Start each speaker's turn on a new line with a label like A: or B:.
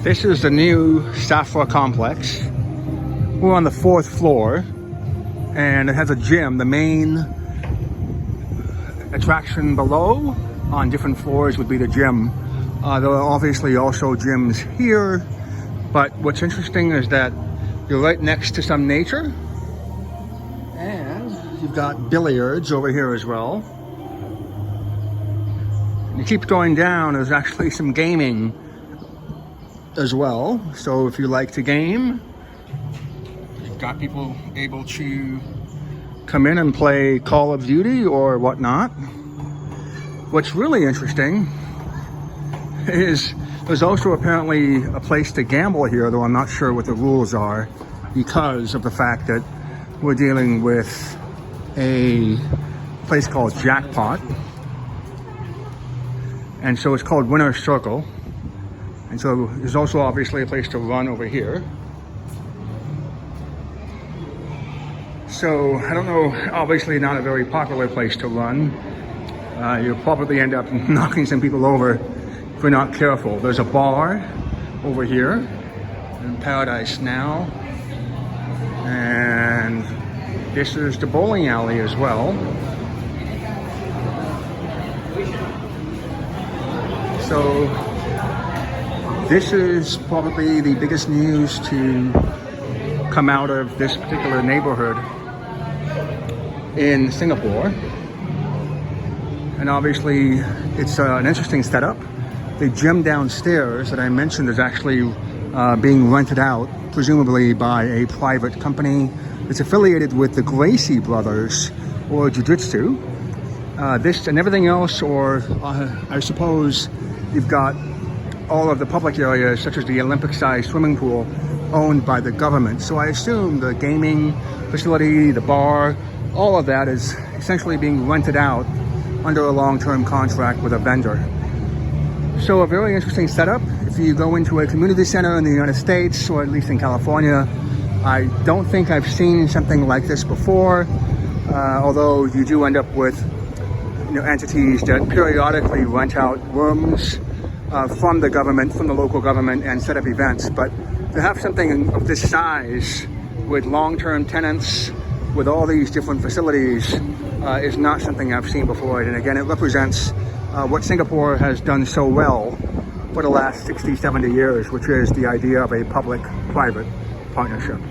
A: This is the new SAFRA complex. We're on the 4th floor, and it has a gym. The main attraction below on different floors would be the gym. There are obviously also gyms here, but what's interesting is that you're right next to some nature, and you've got billiards over here as well. You keep going down, there's actually some gaming as well. So if you like to game, you've got people able to come in and play Call of Duty or whatnot. What's really interesting is there's also apparently a place to gamble here, though I'm not sure what the rules are, because of the fact that we're dealing with a place called Jackpot. And so it's called Winner's Circle. And so there's also obviously a place to run over here. So I don't know, obviously not a very popular place to run. You'll probably end up knocking some people over if you're not careful. There's a bar over here in Paradise Now. And this is the bowling alley as well. So this is probably the biggest news to come out of this particular neighborhood in Singapore. And obviously it's an interesting setup. The gym downstairs that I mentioned is actually being rented out, presumably by a private company. It's affiliated with the Gracie brothers, or Jiu-Jitsu. This and everything else, or I suppose you've got all of the public areas, such as the Olympic-sized swimming pool, owned by the government. So I assume the gaming facility, the bar, all of that is essentially being rented out under a long-term contract with a vendor. So a very interesting setup. If you go into a community center in the United States, or at least in California, I don't think I've seen something like this before, although you do end up with entities that periodically rent out rooms from the government, from the local government, and set up events. But to have something of this size with long-term tenants, with all these different facilities, is not something I've seen before. And again, it represents what Singapore has done so well for the last 60, 70 years, which is the idea of a public-private partnership.